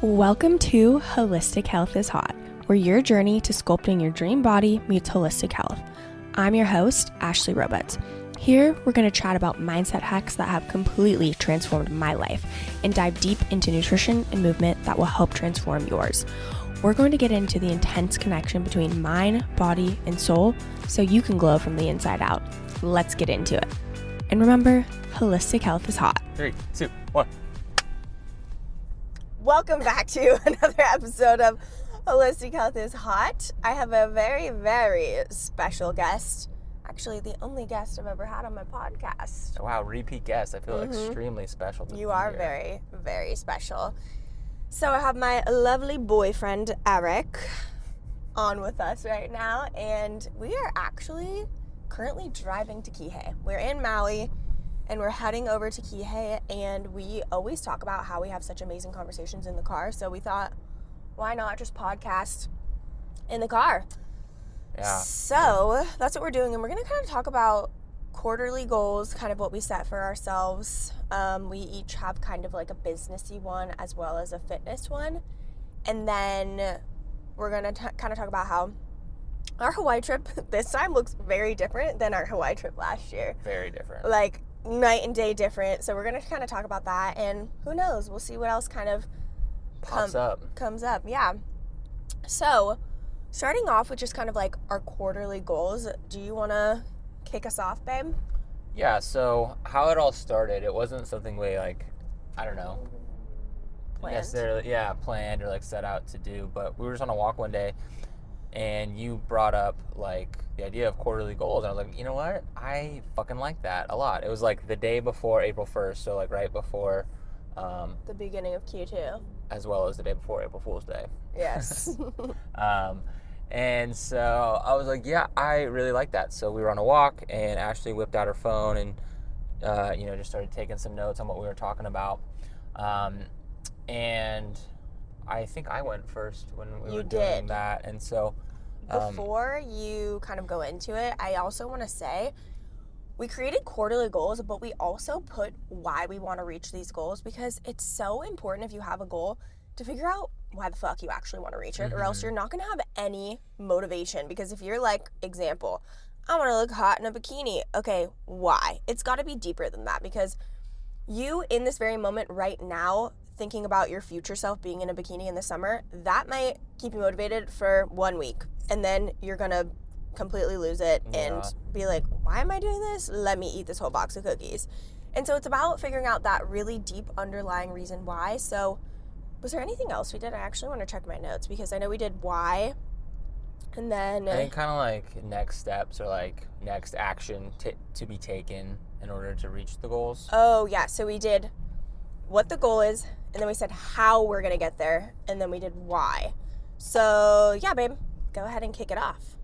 Welcome to Holistic Health is Hot, where your journey to sculpting your dream body meets holistic health. I'm your host, Ashley Roberts. Here, we're going to chat about mindset hacks that have completely transformed my life and dive deep into nutrition and movement that will help transform yours. We're going to get into the intense connection between mind, body, and soul so you can glow from the inside out. Let's get into it. And remember, holistic health is hot. 3, 2, 1. Welcome back to another episode of Holistic Health is Hot. I have a very, very special guest. Actually, the only guest I've ever had on my podcast. Wow, repeat guest. I feel extremely special to You be are here. very, very special. So I have my lovely boyfriend, Eric, on with us right now. And we are actually currently driving to Kihei. We're in Maui. And we're heading over to Kihei, and we always talk about how we have such amazing conversations in the car. So we thought, why not just podcast in the car? Yeah. So that's what we're doing, and we're going to kind of talk about quarterly goals, kind of what we set for ourselves. We each have kind of like a businessy one as well as a fitness one. And then we're going to kind of talk about how our Hawaii trip this time looks very different than our Hawaii trip last year. Very different. Like night and day different. So we're going to kind of talk about that, and who knows, we'll see what else kind of comes up. Yeah. So starting off with just kind of like our quarterly goals, do you want to kick us off, babe? Yeah, so how it all started, it wasn't something we planned or like set out to do, but we were just on a walk one day and you brought up like the idea of quarterly goals, and I was like, you know what, I fucking like that a lot. It was like the day before April 1st, so like right before the beginning of Q2, as well as the day before April Fool's Day. yes. And so I was like, yeah, I really like that. So we were on a walk, and Ashley whipped out her phone and just started taking some notes on what we were talking about. And I think I went first when we were doing that. And so before you kind of go into it, I also want to say we created quarterly goals, but we also put why we want to reach these goals, because it's so important if you have a goal to figure out why the fuck you actually want to reach it, or else you're not going to have any motivation. Because if you're like, example, I want to look hot in a bikini. Okay, why? It's got to be deeper than that, because you in this very moment right now thinking about your future self being in a bikini in the summer, that might keep you motivated for 1 week, and then you're gonna completely lose it and be like, why am I doing this? Let me eat this whole box of cookies. And so it's about figuring out that really deep underlying reason why. So was there anything else we did? I actually want to check my notes, because I know we did why, and then I think kind of like next steps or like next action to be taken in order to reach the goals. Oh yeah, so we did what the goal is, and then we said how we're gonna get there, and then we did why. So yeah, babe, go ahead and kick it off.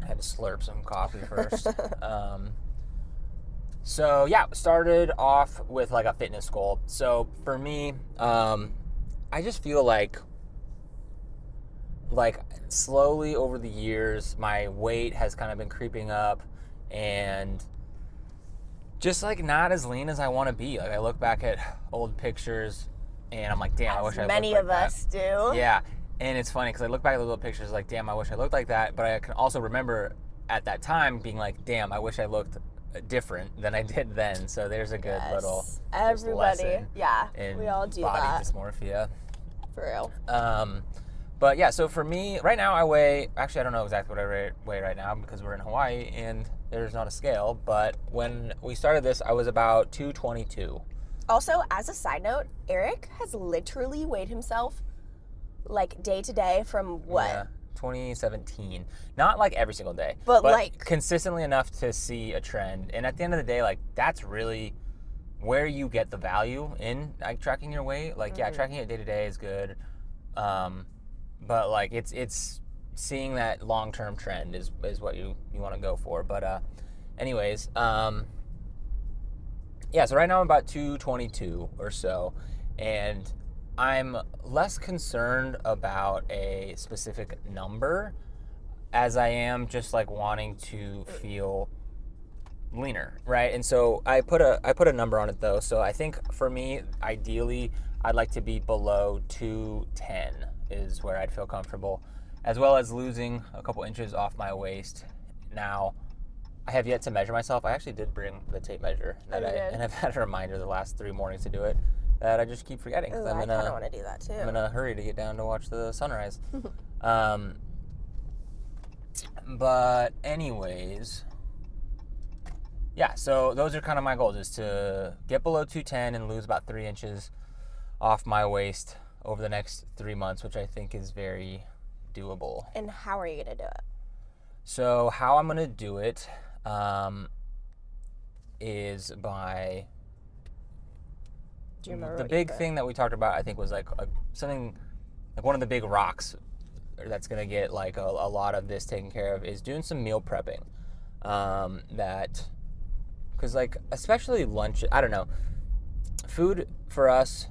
I had to slurp some coffee first. So yeah, started off with like a fitness goal. So for me, I just feel like slowly over the years, my weight has kind of been creeping up, and just like not as lean as I want to be. Like I look back at old pictures and I'm like, damn, I wish I looked like that. Many of us do. Yeah. And it's funny because I look back at those old pictures like, damn, I wish I looked like that. But I can also remember at that time being like, damn, I wish I looked different than I did then. So there's a good little everybody. Yeah. We all do body that. dysmorphia. For real. But yeah, so for me, right now I weigh, actually I don't know exactly what I weigh right now because we're in Hawaii and there's not a scale, but when we started this, I was about 222. Also, as a side note, Eric has literally weighed himself like day to day from what? Yeah, 2017. Not like every single day, but like consistently enough to see a trend. And at the end of the day, like that's really where you get the value in like tracking your weight. Like, yeah, tracking it day to day is good. But like it's seeing that long-term trend is what you want to go for. But anyways, yeah, so right now I'm about 222 or so, and I'm less concerned about a specific number as I am just like wanting to feel leaner, right? And so I put a number on it though. So I think for me, ideally, I'd like to be below 210 is where I'd feel comfortable, as well as losing a couple inches off my waist. Now, I have yet to measure myself. I actually did bring the tape measure, and I've had a reminder the last 3 mornings to do it that I just keep forgetting. Ooh, I kind of want to do that too. I'm in a hurry to get down to watch the sunrise. But anyways, yeah, so those are kind of my goals, is to get below 210 and lose about 3 inches off my waist over the next 3 months, which I think is very doable. And how are you going to do it? So how I'm going to do it is by... Do you remember the big thing that we talked about, I think, was like something, like one of the big rocks that's going to get like a lot of this taken care of is doing some meal prepping. Because like, especially lunch, I don't know, food for us,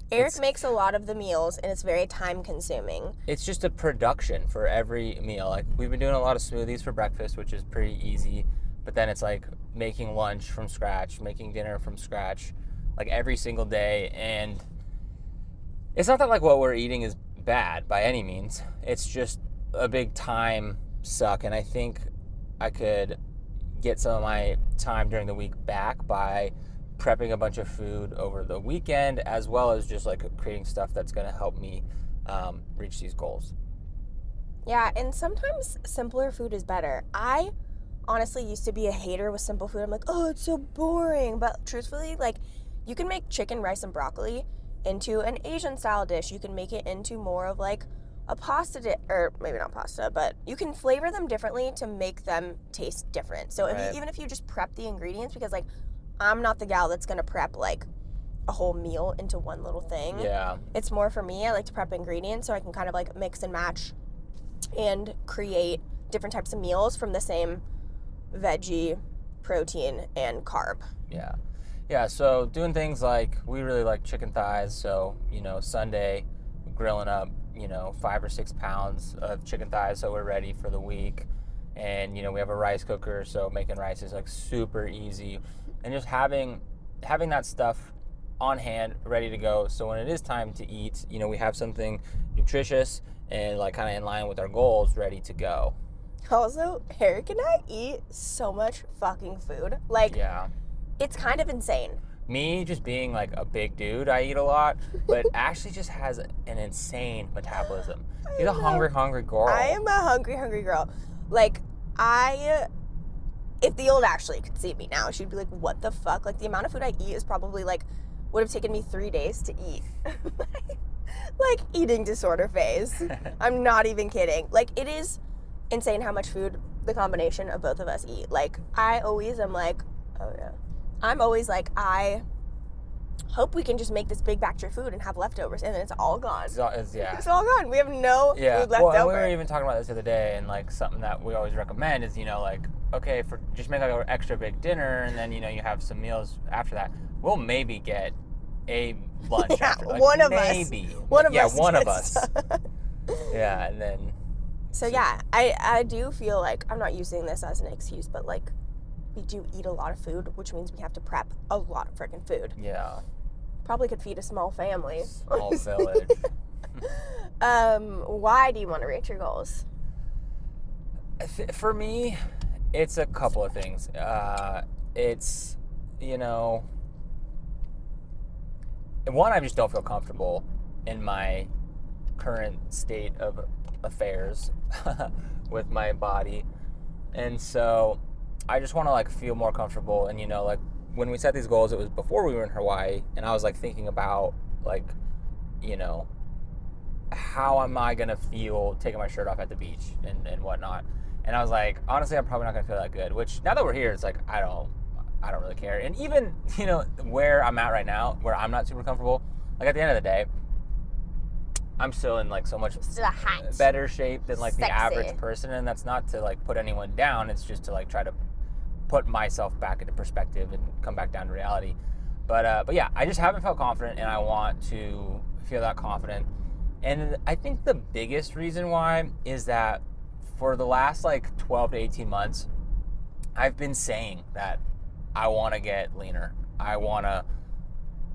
Eric makes a lot of the meals, and it's very time consuming. It's just a production for every meal. Like, we've been doing a lot of smoothies for breakfast, which is pretty easy, but then it's like making lunch from scratch, making dinner from scratch, like every single day. And it's not that like what we're eating is bad by any means. It's just a big time suck, and I think I could get some of my time during the week back by prepping a bunch of food over the weekend, as well as just like creating stuff that's going to help me reach these goals. Yeah, and sometimes simpler food is better. I honestly used to be a hater with simple food. I'm like, oh, it's so boring. But truthfully, like, you can make chicken, rice, and broccoli into an Asian style dish. You can make it into more of like a pasta dish, or maybe not pasta, but you can flavor them differently to make them taste different. So Right. even if you just prep the ingredients, because like, I'm not the gal that's going to prep like a whole meal into one little thing. Yeah. It's more for me. I like to prep ingredients so I can kind of like mix and match and create different types of meals from the same veggie, protein, and carb. Yeah. Yeah, so doing things like, we really like chicken thighs, so, Sunday, grilling up, 5 or 6 pounds of chicken thighs so we're ready for the week. And, we have a rice cooker, so making rice is like super easy. And just having that stuff on hand, ready to go, so when it is time to eat, we have something nutritious and like kind of in line with our goals, ready to go. Also, Eric and I eat so much fucking food. Like, Yeah. It's kind of insane. Me just being like a big dude, I eat a lot, but Ashley just has an insane metabolism. She's a hungry girl. I am a hungry girl. Like, if the old Ashley could see me now, she'd be like, what the fuck? Like, the amount of food I eat is probably like, would have taken me 3 days to eat. Like, eating disorder phase. I'm not even kidding. Like, it is insane how much food the combination of both of us eat. Like, I always am like, oh yeah. I'm always like, I hope we can just make this big batch of food and have leftovers, and then it's all gone. It's all gone. We have no food left over. We were even talking about this the other day, and like something that we always recommend is, like, okay, for just make like an extra big dinner, and then, you have some meals after that. We'll maybe get a lunch Yeah, after. Like, one of maybe. us. One of us. Yeah, and then. So yeah, I do feel like, I'm not using this as an excuse, but like, we do eat a lot of food, which means we have to prep a lot of freaking food. Yeah. Probably could feed a small family. Small village. Why do you want to reach your goals? For me, it's a couple of things. It's, one, I just don't feel comfortable in my current state of affairs with my body. And so I just want to like feel more comfortable. And, like when we set these goals, it was before we were in Hawaii, and I was like thinking about like, how am I going to feel taking my shirt off at the beach and whatnot. And I was like, honestly, I'm probably not going to feel that good, which now that we're here, it's like, I don't really care. And even, where I'm at right now, where I'm not super comfortable, like at the end of the day, I'm still in like so much better shape than like the average person. And that's not to like put anyone down. It's just to like try to put myself back into perspective and come back down to reality. But yeah, I just haven't felt confident, and I want to feel that confident. And I think the biggest reason why is that for the last like 12 to 18 months, I've been saying that I want to get leaner. I want to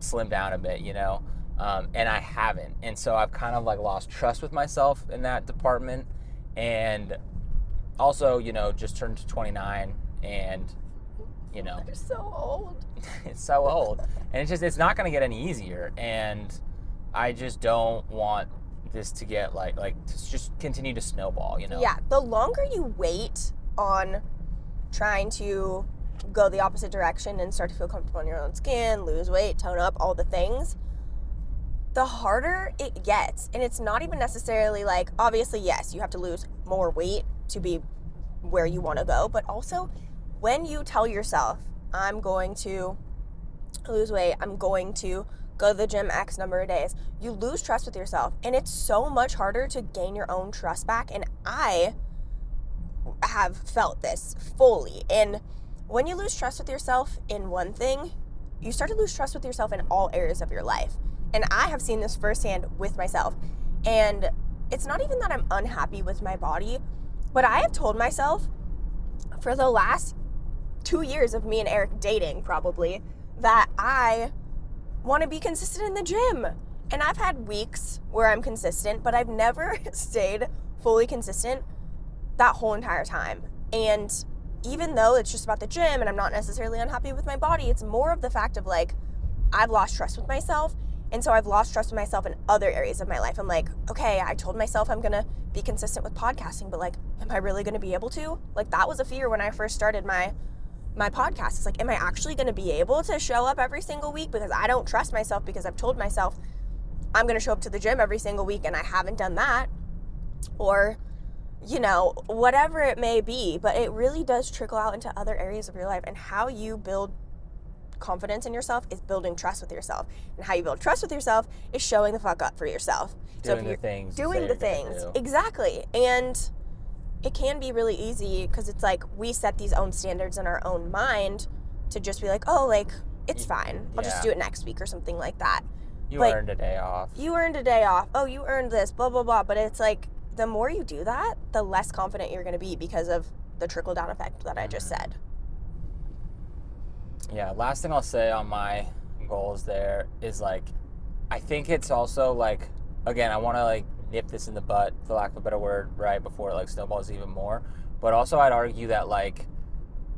slim down a bit, you know, and I haven't. And so I've kind of like lost trust with myself in that department. And also, you know, just turned to 29 and, you know. You're so old. It's so old. And it's not going to get any easier. And I just don't want this to get like to just continue to snowball, you know? Yeah, the longer you wait on trying to go the opposite direction and start to feel comfortable in your own skin, lose weight, tone up, all the things, the harder it gets. And it's not even necessarily like, obviously, yes, you have to lose more weight to be where you want to go, but also when you tell yourself, I'm going to lose weight, I'm going to go to the gym X number of days, you lose trust with yourself. And it's so much harder to gain your own trust back. And I have felt this fully. And when you lose trust with yourself in one thing, you start to lose trust with yourself in all areas of your life. And I have seen this firsthand with myself. And it's not even that I'm unhappy with my body, but I have told myself for the last 2 years of me and Eric dating probably that I want to be consistent in the gym. And I've had weeks where I'm consistent, but I've never stayed fully consistent that whole entire time. And even though it's just about the gym and I'm not necessarily unhappy with my body, it's more of the fact of like, I've lost trust with myself. And so I've lost trust with myself in other areas of my life. I'm like, okay, I told myself I'm going to be consistent with podcasting, but like, am I really going to be able to? Like, that was a fear when I first started my podcast. It's like, am I actually going to be able to show up every single week? Because I don't trust myself because I've told myself I'm going to show up to the gym every single week and I haven't done that. Or, you know, whatever it may be, but it really does trickle out into other areas of your life. And how you build confidence in yourself is building trust with yourself. And how you build trust with yourself is showing the fuck up for yourself. Doing the things. Exactly. And it can be really easy because it's like we set these own standards in our own mind to just be like, oh, like, it's fine. I'll just do it next week or something like that. You earned a day off. Oh, you earned this, blah, blah, blah. But it's like, the more you do that, the less confident you're going to be because of the trickle-down effect that I just said. Yeah, last thing I'll say on my goals there is, like, I think it's also, like, again, I want to, like, nip this in the butt, for lack of a better word, right, before it, like, snowballs even more. But also I'd argue that, like,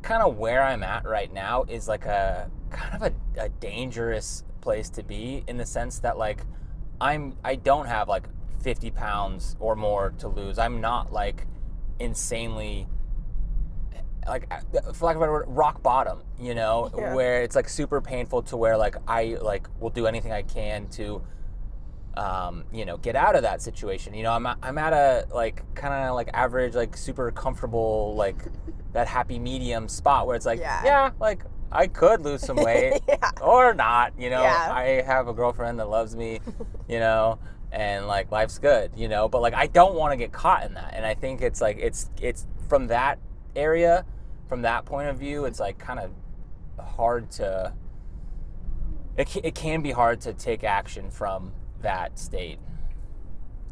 kind of where I'm at right now is, like, a kind of a dangerous place to be in the sense that, like, I don't have, like, 50 pounds or more to lose. I'm not like insanely, like, for lack of a better word, rock bottom, you know, where it's like super painful to where like I like will do anything I can to, you know, get out of that situation. You know, I'm at a like kind of like average, like super comfortable, like that happy medium spot where it's like, yeah like I could lose some weight or not, you know, I have a girlfriend that loves me, you know, and like life's good, you know, but like I don't want to get caught in that. And I think it's like it's from that area, from that point of view, it's like kind of hard to it can be hard to take action from that state.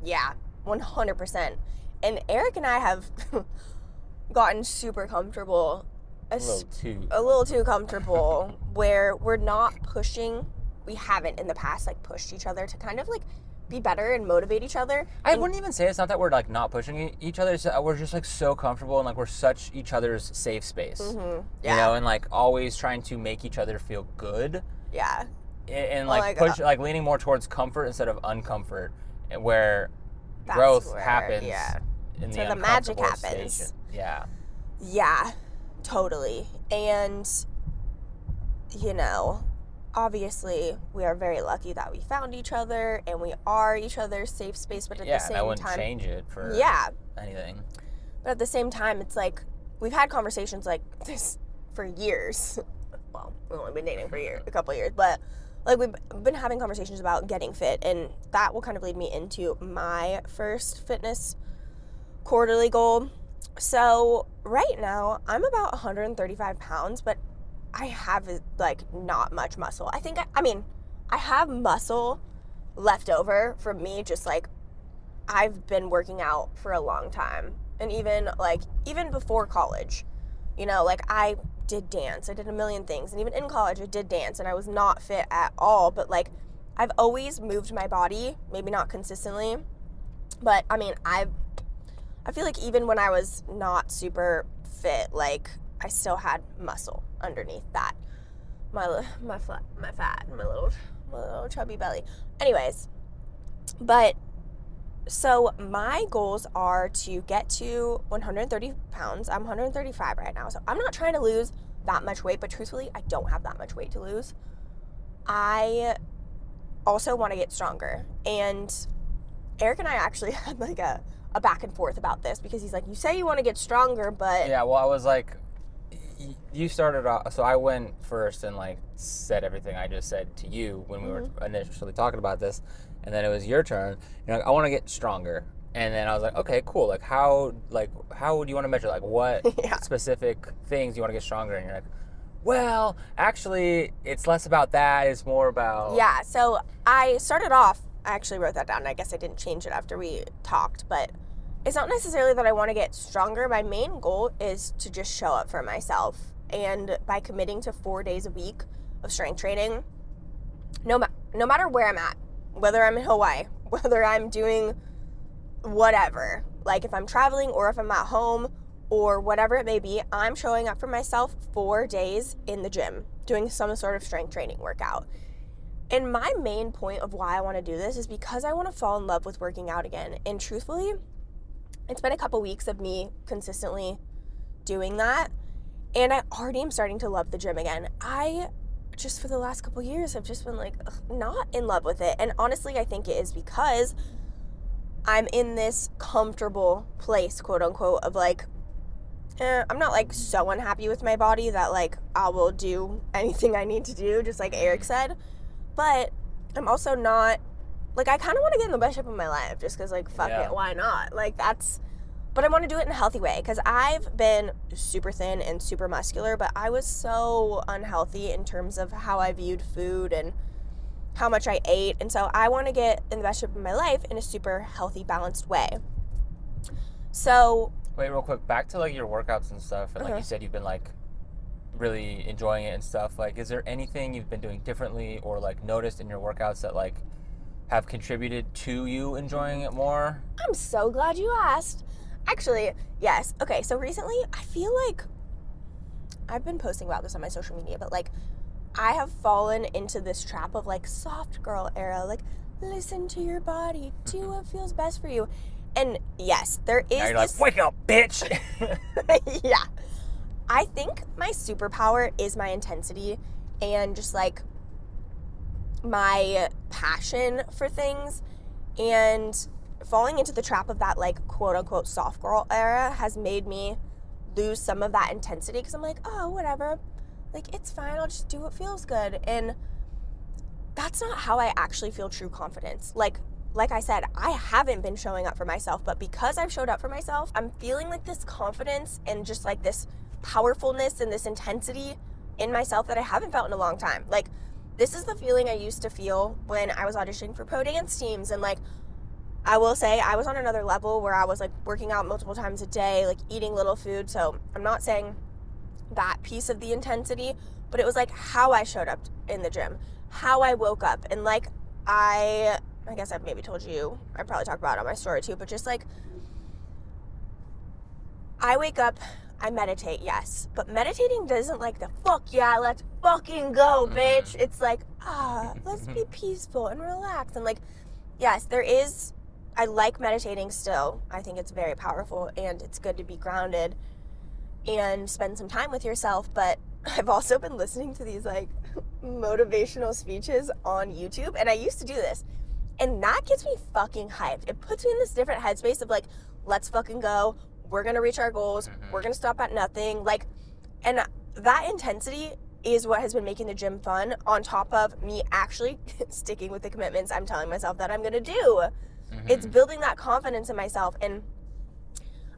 Yeah, 100%. And Eric and I have gotten super comfortable, A little too comfortable where we're not pushing. We haven't in the past like pushed each other to kind of like be better and motivate each other. I wouldn't even say it's not that we're like not pushing each other. It's we're just like so comfortable and like we're such each other's safe space. Mm-hmm. You know, and like always trying to make each other feel good. Yeah. And like push, like leaning more towards comfort instead of uncomfort, where growth happens. Yeah. In so the magic happens. Station. Yeah. Yeah, totally. And, you know, obviously we are very lucky that we found each other and we are each other's safe space, but at the same time, I wouldn't change it for anything. But at the same time, it's like we've had conversations like this for years. Well, we've only been dating for a couple of years, but like we've been having conversations about getting fit, and that will kind of lead me into my first fitness quarterly goal. So right now I'm about 135 pounds, but I have like not much muscle. I have muscle left over from me, just like I've been working out for a long time. And even before college, You know, like I did dance. I did a million things. And even in college, I did dance and I was not fit at all. But like, I've always moved my body, maybe not consistently. But I mean, I feel like even when I was not super fit, like I still had muscle underneath that. My fat, my little chubby belly. Anyways, but so my goals are to get to 130 pounds. I'm 135 right now. So I'm not trying to lose that much weight, but truthfully, I don't have that much weight to lose. I also want to get stronger. And Eric and I actually had like a back and forth about this because he's like, you say you want to get stronger, but... Yeah, well, I was like, you started off, so I went first and like said everything I just said to you when we were initially talking about this, and then it was your turn. You're like, I want to get stronger, and then I was like, okay, cool. Like how do you want to measure? Like what specific things you want to get stronger? And you're like, well, actually, it's less about that. It's more about So I started off. I actually wrote that down. And I guess I didn't change it after we talked, but it's not necessarily that I want to get stronger. My main goal is to just show up for myself. And by committing to 4 days a week of strength training, no matter where I'm at, whether I'm in Hawaii, whether I'm doing whatever, like if I'm traveling or if I'm at home or whatever it may be, I'm showing up for myself 4 days in the gym, doing some sort of strength training workout. And my main point of why I want to do this is because I want to fall in love with working out again. And truthfully, it's been a couple weeks of me consistently doing that, and I already am starting to love the gym again. I just, for the last couple years, have just been like not in love with it. And honestly, I think it is because I'm in this comfortable place, quote unquote, of like, I'm not like so unhappy with my body that like I will do anything I need to do, just like Eric said. But I'm also not, like, I kind of want to get in the best shape of my life just because, like, fuck it, why not? Like, but I want to do it in a healthy way because I've been super thin and super muscular, but I was so unhealthy in terms of how I viewed food and how much I ate. And so I want to get in the best shape of my life in a super healthy, balanced way. So. Wait, real quick, back to, like, your workouts and stuff. And, like you said, you've been, like, really enjoying it and stuff. Like, is there anything you've been doing differently or, like, noticed in your workouts that, like, have contributed to you enjoying it more? I'm so glad you asked. Actually, yes. Okay, so recently I feel like I've been posting about this on my social media, but like I have fallen into this trap of like soft girl era, like listen to your body, do what feels best for you. And yes, there is now you're like, wake up, bitch. Yeah. I think my superpower is my intensity and just like my passion for things, and falling into the trap of that like quote unquote soft girl era has made me lose some of that intensity because I'm like, oh, whatever, like it's fine, I'll just do what feels good. And that's not how I actually feel true confidence. Like I said, I haven't been showing up for myself, but because I've showed up for myself, I'm feeling like this confidence and just like this powerfulness and this intensity in myself that I haven't felt in a long time. Like this is the feeling I used to feel when I was auditioning for pro dance teams. And like, I will say I was on another level where I was like working out multiple times a day, like eating little food. So I'm not saying that piece of the intensity, but it was like how I showed up in the gym, how I woke up. And like, I guess I've maybe told you, I probably talked about it on my story too, but just like, I wake up, I meditate, yes, but meditating doesn't like the fuck yeah, let's fucking go, bitch. It's like, let's be peaceful and relax. And like, yes, I like meditating still. I think it's very powerful and it's good to be grounded and spend some time with yourself. But I've also been listening to these like motivational speeches on YouTube, and I used to do this, and that gets me fucking hyped. It puts me in this different headspace of like, let's fucking go. We're going to reach our goals. We're going to stop at nothing. Like, and that intensity is what has been making the gym fun, on top of me actually sticking with the commitments I'm telling myself that I'm going to do. It's building that confidence in myself, and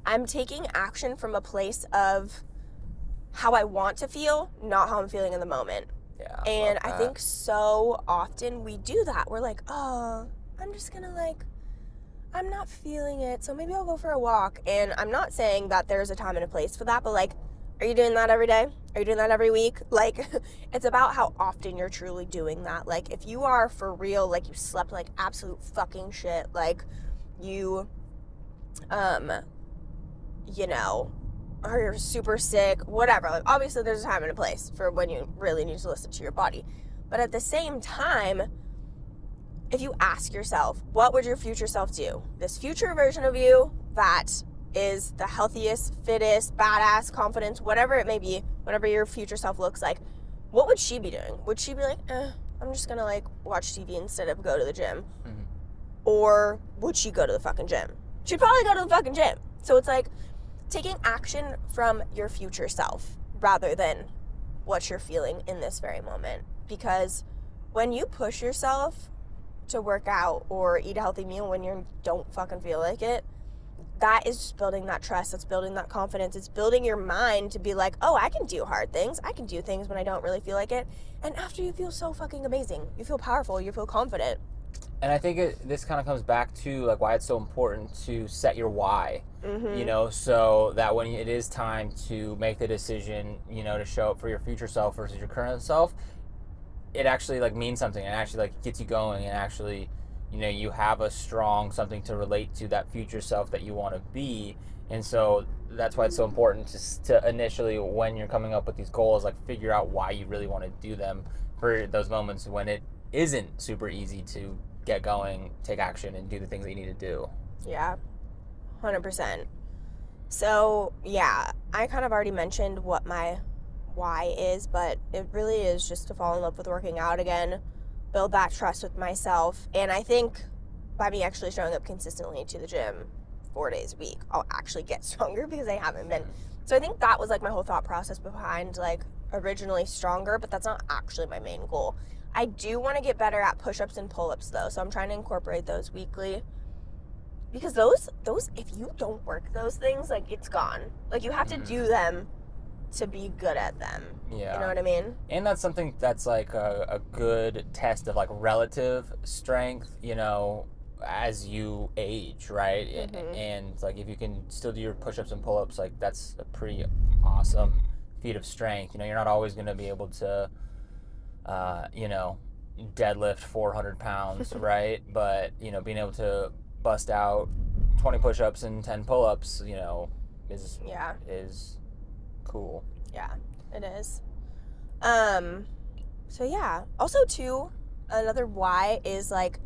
I'm taking action from a place of how I want to feel, not how I'm feeling in the moment. Yeah. And I think so often we do that. We're like, oh, I'm just going to like, I'm not feeling it, so maybe I'll go for a walk. And I'm not saying that there's a time and a place for that, but like, Are you doing that every day? Are you doing that every week? Like, it's about how often you're truly doing that. Like, if you are for real, like, you slept like absolute fucking shit, like, you, you know, or you're super sick, whatever. Like, obviously, there's a time and a place for when you really need to listen to your body. But at the same time, if you ask yourself, what would your future self do? This future version of you that is the healthiest, fittest, badass, confidence, whatever it may be, whatever your future self looks like, what would she be doing? Would she be like, I'm just gonna like watch TV instead of go to the gym? Mm-hmm. Or would she go to the fucking gym? She'd probably go to the fucking gym. So it's like taking action from your future self rather than what you're feeling in this very moment. Because when you push yourself to work out or eat a healthy meal when you don't fucking feel like it, that is just building that trust. That's building that confidence. It's building your mind to be like, oh, I can do hard things. I can do things when I don't really feel like it. And after, you feel so fucking amazing. You feel powerful. You feel confident. And I think this kind of comes back to like why it's so important to set your why, you know, so that when it is time to make the decision, you know, to show up for your future self versus your current self, it actually like means something and actually like gets you going and actually, you know, you have a strong something to relate to that future self that you want to be. And so that's why it's so important to initially, when you're coming up with these goals, like figure out why you really want to do them for those moments when it isn't super easy to get going, take action, and do the things that you need to do. Yeah, 100%. So yeah, I kind of already mentioned what my why is, but it really is just to fall in love with working out again, build that trust with myself. And I think by me actually showing up consistently to the gym 4 days a week, I'll actually get stronger because I haven't been. So I think that was like my whole thought process behind like originally stronger, but that's not actually my main goal. I do want to get better at push-ups and pull-ups though, so I'm trying to incorporate those weekly. Because those if you don't work those things, like it's gone. Like you have to do them to be good at them. Yeah. You know what I mean? And that's something that's like a good test of like relative strength, you know, as you age, right? And like if you can still do your push-ups and pull-ups, like that's a pretty awesome feat of strength. You know, you're not always going to be able to, you know, deadlift 400 pounds, right? But, you know, being able to bust out 20 push-ups and 10 pull-ups, you know, is cool. Yeah, it is. So yeah. Also too, another why is like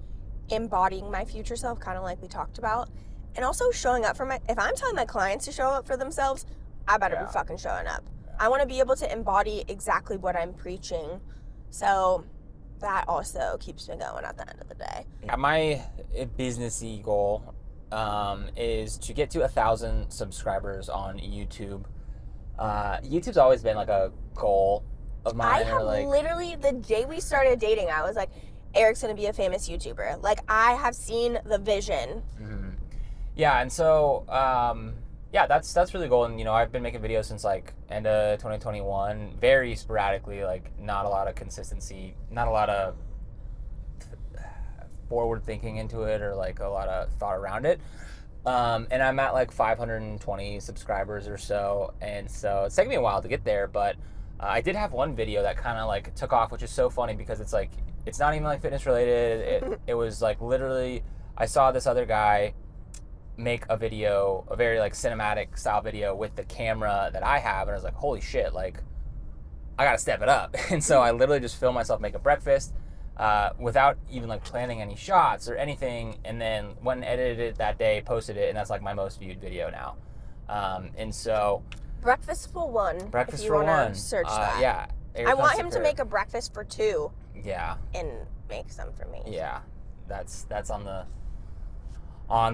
embodying my future self, kind of like we talked about. And also showing up for if I'm telling my clients to show up for themselves, I better be fucking showing up. I want to be able to embody exactly what I'm preaching. So that also keeps me going at the end of the day. My businessy goal is to get to 1,000 subscribers on YouTube. YouTube's always been like a goal of mine. I have literally, the day we started dating, I was like, Eric's gonna be a famous YouTuber. Like, I have seen the vision. Mm-hmm. Yeah, and so yeah, that's really the goal. And you know, I've been making videos since like end of 2021, very sporadically, like not a lot of consistency, not a lot of forward thinking into it or like a lot of thought around it. And I'm at like 520 subscribers or so, and so it's taken me a while to get there, but I did have one video that kind of like took off, which is so funny because it's like, it's not even like fitness related. It was like literally, I saw this other guy make a video, a very like cinematic style video with the camera that I have, and I was like, holy shit, like I gotta step it up. And so I literally just filmed myself making breakfast without even like planning any shots or anything, and then went and edited it that day, posted it, and that's like my most viewed video now. And so breakfast for one. Breakfast if you for wanna one. Search that. Yeah. I want him to make a breakfast for two. Yeah. And make some for me. Yeah. That's on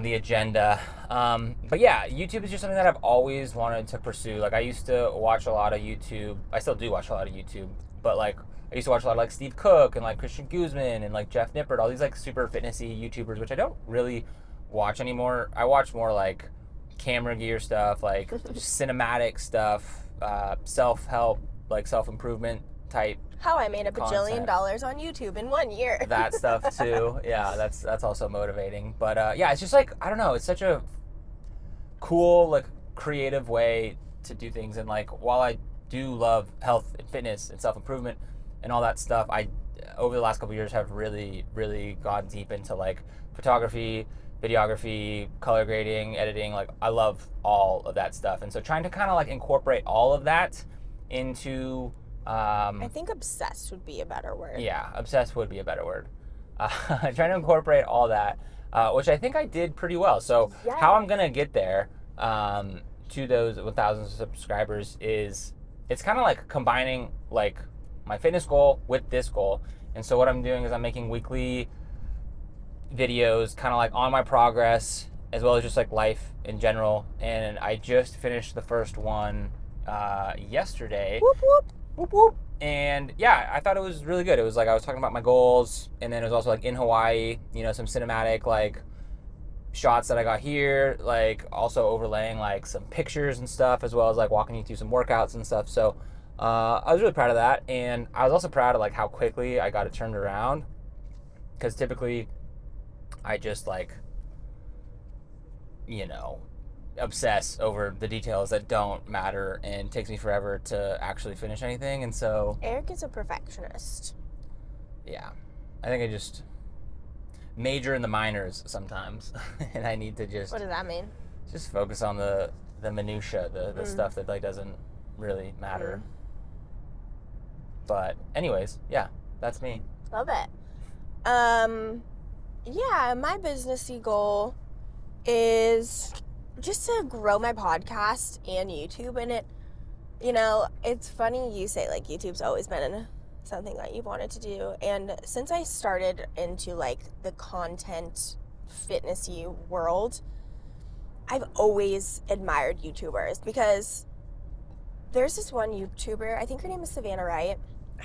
the agenda. But yeah, YouTube is just something that I've always wanted to pursue. Like I used to watch a lot of YouTube. I still do watch a lot of YouTube, but like I used to watch a lot of like Steve Cook and like Christian Guzman and like Jeff Nippert, all these like super fitnessy YouTubers, which I don't really watch anymore. I watch more like camera gear stuff, like cinematic stuff, self-help, like self-improvement type. How I made a bajillion dollars on YouTube in 1 year. That stuff too. Yeah, that's also motivating. But yeah, it's just like, I don't know, it's such a cool, like creative way to do things. And like, while I do love health and fitness and self-improvement and all that stuff, I, over the last couple of years, have really, really gone deep into like photography, videography, color grading, editing. Like, I love all of that stuff. And so trying to kind of like incorporate all of that into I think obsessed would be a better word. yeah, obsessed would be a better word. Trying to incorporate all that, which I think I did pretty well. So how I'm gonna get there to those 1,000 subscribers is, it's kind of like combining like my fitness goal with this goal. And so what I'm doing is I'm making weekly videos kind of like on my progress, as well as just like life in general. And I just finished the first one yesterday. Whoop, whoop. Whoop, whoop. And yeah, I thought it was really good. It was like I was talking about my goals, and then it was also like in Hawaii, you know, some cinematic like shots that I got here, like also overlaying like some pictures and stuff, as well as like walking you through some workouts and stuff. So I was really proud of that, and I was also proud of like how quickly I got it turned around, because typically I just like, you know, obsess over the details that don't matter, and it takes me forever to actually finish anything. And so Eric is a perfectionist. yeah, I think I just major in the minors sometimes. And I need to just What does that mean? just focus on the minutia, the stuff that like doesn't really matter. But anyways, yeah, that's me. Love it. Yeah, my businessy goal is just to grow my podcast and YouTube. And it, you know, it's funny you say like YouTube's always been something that you've wanted to do. And since I started into like the content fitnessy world, I've always admired YouTubers, because there's this one YouTuber, I think her name is Savannah Wright.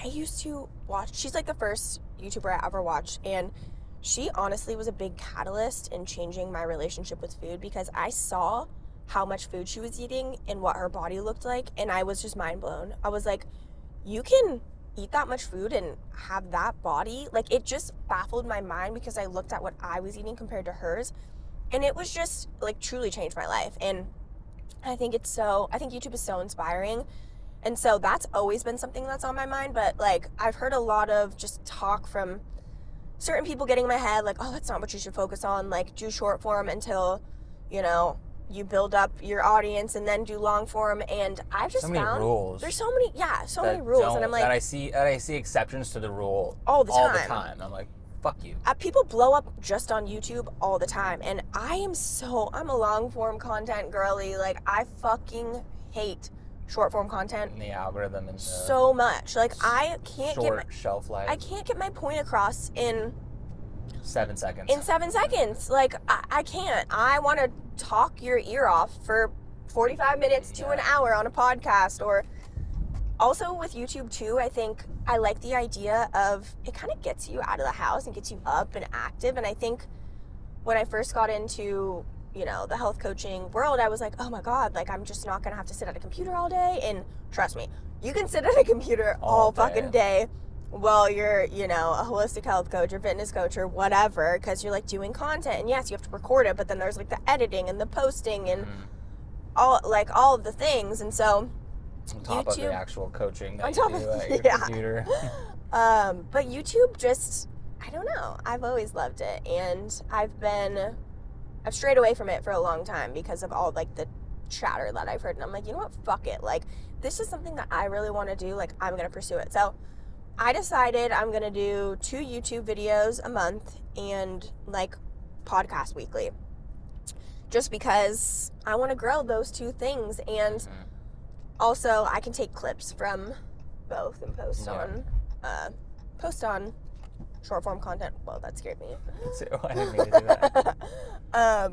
I used to watch, she's like the first YouTuber I ever watched, and she honestly was a big catalyst in changing my relationship with food, because I saw how much food she was eating and what her body looked like, and I was just mind blown. I was like, you can eat that much food and have that body? Like, it just baffled my mind, because I looked at what I was eating compared to hers, and it was just like truly changed my life. And I think YouTube is so inspiring. And so that's always been something that's on my mind. But like, I've heard a lot of just talk from certain people getting in my head, like, oh, that's not what you should focus on. Like, do short form until, you know, you build up your audience, and then do long form. And I've just found rules. There's so many rules. And I'm like, that I see exceptions to the rule all the time. I'm like, fuck you. People blow up just on YouTube all the time. And I'm a long form content girly. Like, I fucking hate short form content. And the algorithm and so much. Like, I can't shelf life. I can't get my point across in 7 seconds. Like, I can't. I want to talk your ear off for 45 minutes to an hour on a podcast. Or also with YouTube too, I think I like the idea of it kind of gets you out of the house and gets you up and active. And I think when I first got into, you know, the health coaching world, I was like, oh my God, like, I'm just not going to have to sit at a computer all day. And trust me, you can sit at a computer all fucking day while you're, you know, a holistic health coach or fitness coach or whatever, because you're like doing content. And yes, you have to record it, but then there's like the editing and the posting and all of the things. And so on top of the actual coaching that you do at your computer. But YouTube just, I don't know. I've always loved it. And I've strayed away from it for a long time because of all like the chatter that I've heard. And I'm like, you know what? Fuck it. Like, this is something that I really want to do. Like, I'm going to pursue it. So I decided I'm going to do 2 YouTube videos a month and like podcast weekly, just because I want to grow those 2 things. And also I can take clips from both and post on short form content. Well, that scared me. I didn't mean to do that.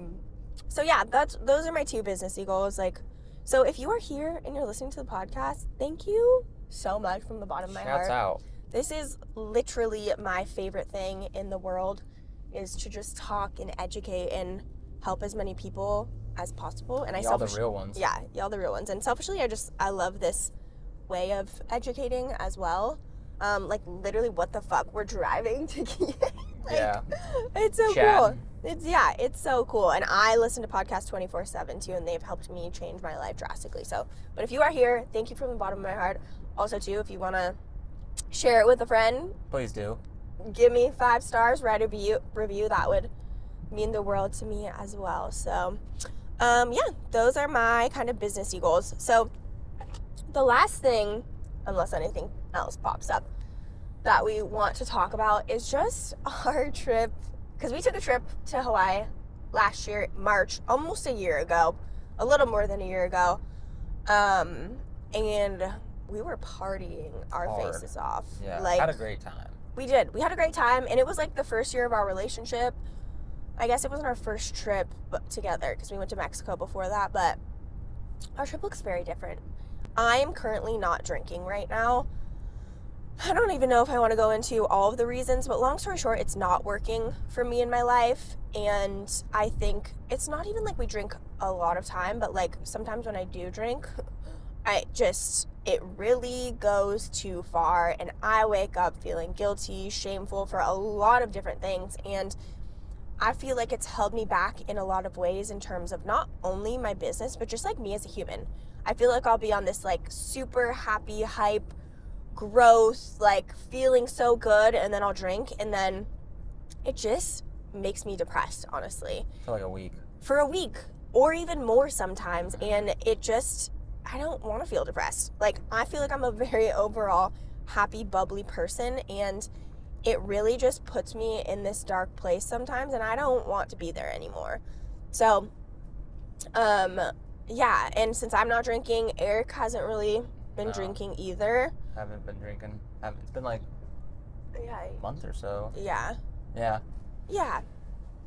So yeah, those are my 2 businessy goals. Like, so if you are here and you're listening to the podcast, thank you so much from the bottom of my heart. Shouts out. This is literally my favorite thing in the world, is to just talk and educate and help as many people as possible. And y'all the real ones. Yeah, y'all the real ones. And selfishly, I love this way of educating as well. Like, literally, what the fuck we're driving to get. Like, yeah. It's so Chatting. cool. It's so cool. And I listen to podcasts 24/7 too, and they've helped me change my life drastically. So, but if you are here, thank you from the bottom of my heart. Also too, if you want to share it with a friend, Please do. give me 5 stars, write a review. That would mean the world to me as well. So, those are my kind of businessy goals. So, the last thing, unless anything else pops up, that we want to talk about is just our trip, because we took a trip to Hawaii last year, March, almost a year ago, a little more than a year ago, and we were partying our Hard. faces off. Yeah, like, had a great time. We did. We had a great time, and it was like the first year of our relationship. I guess it wasn't our first trip together because we went to Mexico before that, but our trip looks very different. I am currently not drinking right now. I don't even know if I want to go into all of the reasons, but long story short, it's not working for me in my life. And I think it's not even like we drink a lot of time, but like sometimes when I do drink, it really goes too far. And I wake up feeling guilty, shameful for a lot of different things. And I feel like it's held me back in a lot of ways in terms of not only my business, but just like me as a human. I feel like I'll be on this like super happy, hype, growth, like feeling so good, and then I'll drink, and then it just makes me depressed, honestly. For like a week. For a week, or even more sometimes, and I don't want to feel depressed. Like, I feel like I'm a very overall happy, bubbly person, and it really just puts me in this dark place sometimes, and I don't want to be there anymore. So, and since I'm not drinking, Eric hasn't really been drinking either. Haven't been drinking. It's been like a month or so. Yeah.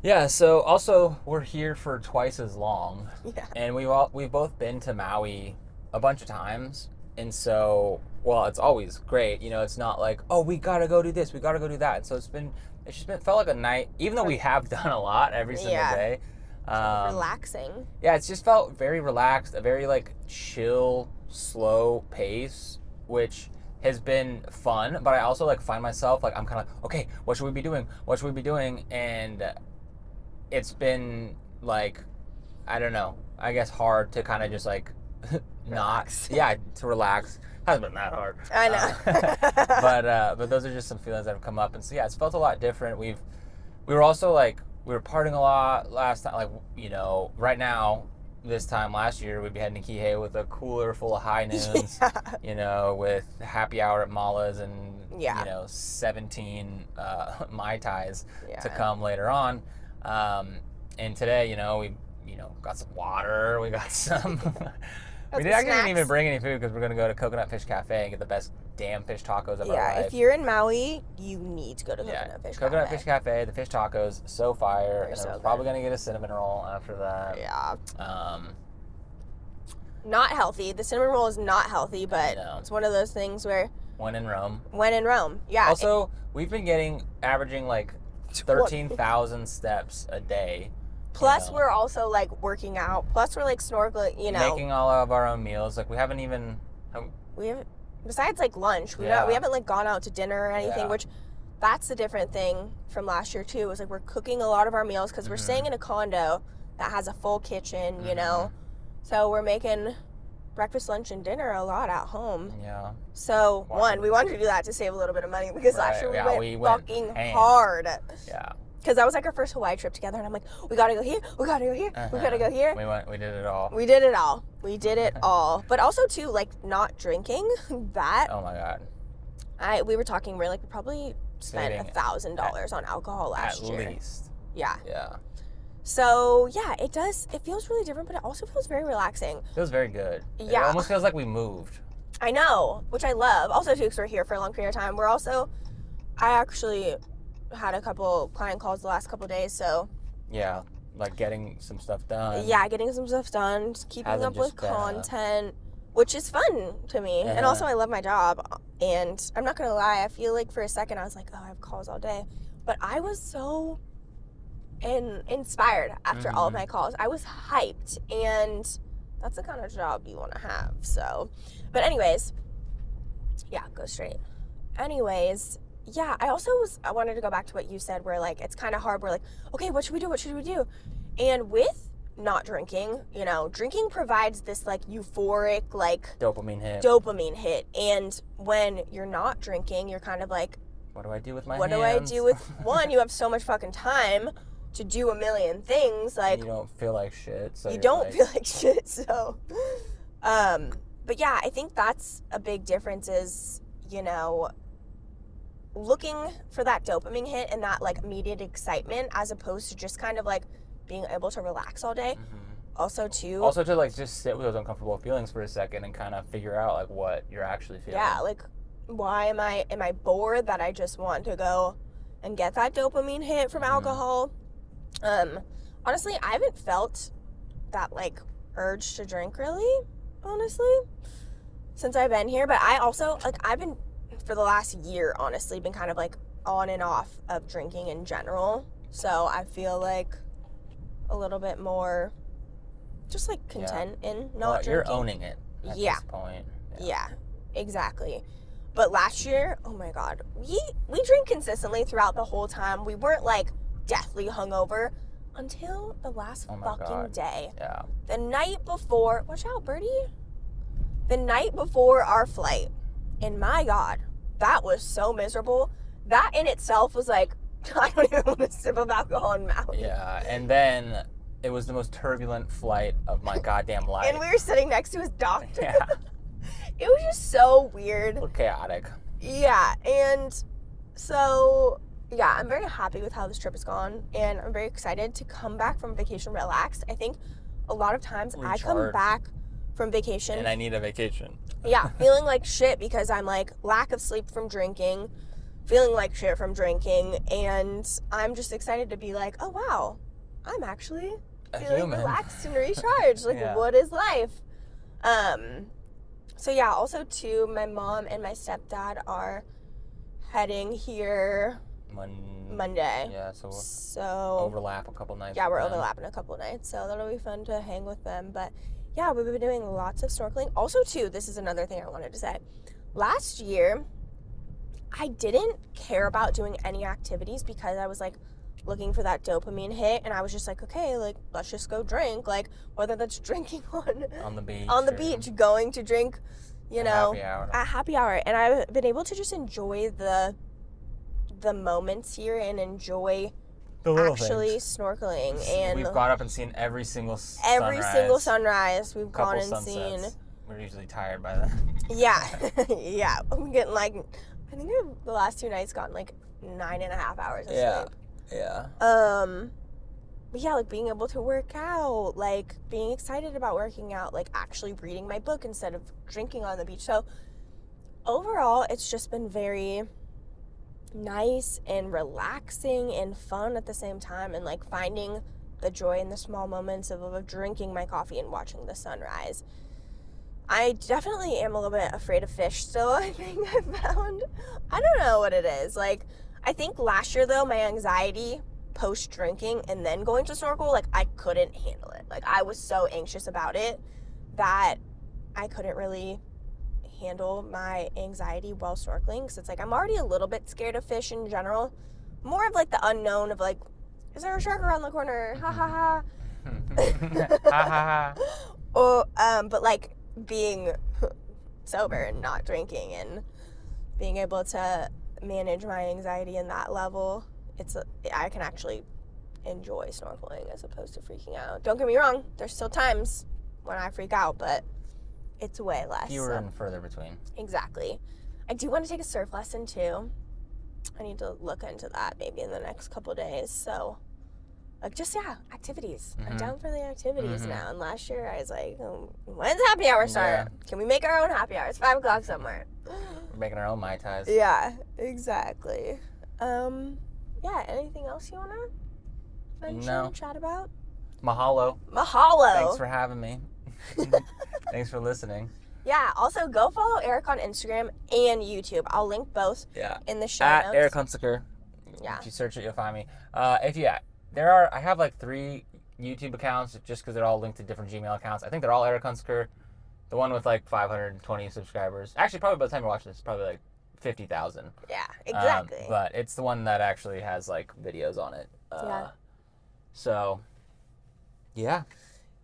Yeah, so also we're here for twice as long. Yeah. And we've both been to Maui a bunch of times. And so, well, it's always great. You know, it's not like, oh, we got to go do this, we got to go do that. And so felt like a night, even though we have done a lot every single day. Relaxing. Yeah, it's just felt very relaxed, a very like chill, slow pace, which has been fun. But I also like find myself like, I'm kind of like, okay, what should we be doing? And it's been like, I don't know, I guess hard to kind of just like to relax. Hasn't been that hard. I know. But those are just some feelings that have come up. And so yeah, it's felt a lot different. We were also like, we were partying a lot last time, like, you know, right now, this time last year, we'd be heading to Kihei with a cooler full of high noons, you know, with happy hour at Mala's and, you know, 17 Mai Tais to come later on. And today, you know, we, got some water, we got some... We didn't even bring any food because we're going to go to Coconut Fish Cafe and get the best damn fish tacos of our life. Yeah, if you're in Maui, you need to go to Coconut Fish Cafe. The fish tacos, so fire. And I'm probably going to get a cinnamon roll after that. Yeah. Not healthy. The cinnamon roll is not healthy, but it's one of those things where... When in Rome. Yeah. Also, we've been averaging like 13,000 steps a day. Plus, we're also, like, working out. Plus, we're, like, snorkeling, Making all of our own meals. Like, we haven't even... Besides, like, lunch. We haven't, like, gone out to dinner or anything, which that's the different thing from last year, too, is, like, we're cooking a lot of our meals because we're staying in a condo that has a full kitchen, you know? So we're making breakfast, lunch, and dinner a lot at home. Yeah. So, we wanted to do that to save a little bit of money because last year we went fucking hard. Yeah. Because that was like our first Hawaii trip together, and I'm like, we gotta go here, we gotta go here, we gotta go here. We did it all. We did it all. But also too, like, not drinking, that. Oh my God. We were talking, we probably spent $1,000 on alcohol last year. At least. Yeah. Yeah. So yeah, it feels really different, but it also feels very relaxing. It feels very good. Yeah. It almost feels like we moved. I know, which I love. Also too, because we're here for a long period of time. I actually had a couple client calls the last couple of days, so yeah, like getting some stuff done. Yeah, getting some stuff done, just keeping up with content, which is fun to me. And also, I love my job. And I'm not gonna lie, I feel like for a second I was like, oh, I have calls all day, but I was so inspired after all of my calls. I was hyped, and that's the kind of job you want to have. So, but anyways, yeah, go straight. Anyways. yeah, I wanted to go back to what you said where like it's kind of hard. We're like, okay, what should we do? What should we do? And with not drinking, you know, drinking provides this like euphoric like dopamine hit. And when you're not drinking, you're kind of like, What do I do with my what hands? do I do with one? You have so much fucking time to do a million things. Like you don't feel like shit. So you don't feel like shit. So, but yeah, I think that's a big difference is, you know, looking for that dopamine hit and that like immediate excitement as opposed to just kind of like being able to relax all day. Also to like just sit with those uncomfortable feelings for a second and kind of figure out like what you're actually feeling. Yeah, like why am I bored that I just want to go and get that dopamine hit from alcohol? Honestly, I haven't felt that like urge to drink really, honestly, since I've been here. But I also like I've been for the last year honestly been kind of like on and off of drinking in general. So I feel like a little bit more just like content in not drinking. You're owning it at this point. Yeah, exactly. But last year, oh my God, we drink consistently throughout the whole time. We weren't like deathly hungover until the last fucking day. Yeah. The night before, watch out, Birdie. The night before our flight. And my God, that was so miserable. That in itself was like, I don't even want to sip of alcohol in Maui. Yeah, and then it was the most turbulent flight of my goddamn life. And we were sitting next to his doctor. Yeah. It was just so weird. A little chaotic. Yeah, and so, yeah, I'm very happy with how this trip has gone, and I'm very excited to come back from vacation relaxed. I think a lot of times I come back from vacation. And I need a vacation. Yeah, feeling like shit because I'm like lack of sleep from drinking, feeling like shit from drinking, and I'm just excited to be like, oh wow, I'm actually feeling relaxed and recharged. Like, what is life? So yeah, also too, my mom and my stepdad are heading here Monday. Yeah, so we'll overlap a couple nights. Yeah, we're overlapping a couple nights, so that'll be fun to hang with them. But yeah, we've been doing lots of snorkeling. Also too, this is another thing I wanted to say. Last year, I didn't care about doing any activities because I was like looking for that dopamine hit, and I was just like, okay, like let's just go drink, like whether that's drinking on the beach, going to drink, you know, at happy hour. And I've been able to just enjoy the moments here and enjoy the little actually things. Snorkeling. And we've gone up and seen every single sunrise we've gone and seen. We're usually tired by then. Yeah, I'm getting like, I think the last 2 nights gotten like 9.5 hours of sleep. Yeah. But yeah, like being able to work out, like being excited about working out, like actually reading my book instead of drinking on the beach. So overall, it's just been very nice and relaxing and fun at the same time, and like finding the joy in the small moments of drinking my coffee and watching the sunrise. I definitely am a little bit afraid of fish still. I think I found, I don't know what it is. Like, I think last year though, my anxiety post drinking and then going to snorkel, like I couldn't handle it. Like I was so anxious about it that I couldn't really handle my anxiety while snorkeling. Because it's like I'm already a little bit scared of fish in general. More of like the unknown of like, is there a shark around the corner? Ha ha ha. Ha ha ha. But like being sober and not drinking and being able to manage my anxiety in that level, I can actually enjoy snorkeling as opposed to freaking out. Don't get me wrong, there's still times when I freak out, but it's way less. Fewer and further between. Exactly. I do want to take a surf lesson too. I need to look into that maybe in the next couple days. So like just activities. I'm down for the activities now. And last year I was like, when's happy hour start? Can we make our own happy hour? It's 5 o'clock somewhere. We're making our own Mai Tais. Yeah, exactly. Yeah, anything else you want to mention, chat about? Mahalo. Thanks for having me. Thanks for listening. Yeah, also go follow Eric on Instagram and YouTube. I'll link both in the show notes. At Eric Hunsicker. Yeah. If you search it, you'll find me. I have like 3 YouTube accounts just because they're all linked to different Gmail accounts. I think they're all Eric Hunsicker. The one with like 520 subscribers. Actually, probably by the time you watch this, probably like 50,000. Yeah, exactly. But it's the one that actually has like videos on it. Yeah. So, yeah.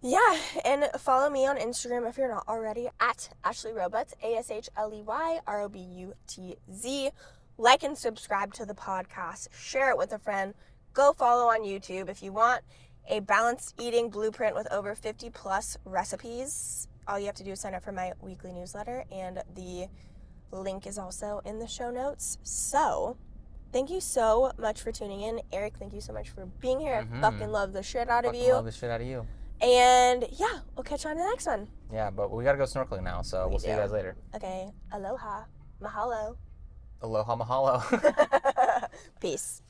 Yeah, and follow me on Instagram if you're not already at Ashley Roberts, ASHLEYROBUTZ. Like and subscribe to the podcast. Share it with a friend. Go follow on YouTube if you want a balanced eating blueprint with over 50 plus recipes. All you have to do is sign up for my weekly newsletter, and the link is also in the show notes. So, thank you so much for tuning in. Eric, thank you so much for being here. I fucking love the shit out of you. Love the shit out of you. And yeah, we'll catch you on the next one. Yeah, but we gotta go snorkeling now, so we'll see you guys later. Okay, aloha, mahalo. Aloha mahalo. Peace.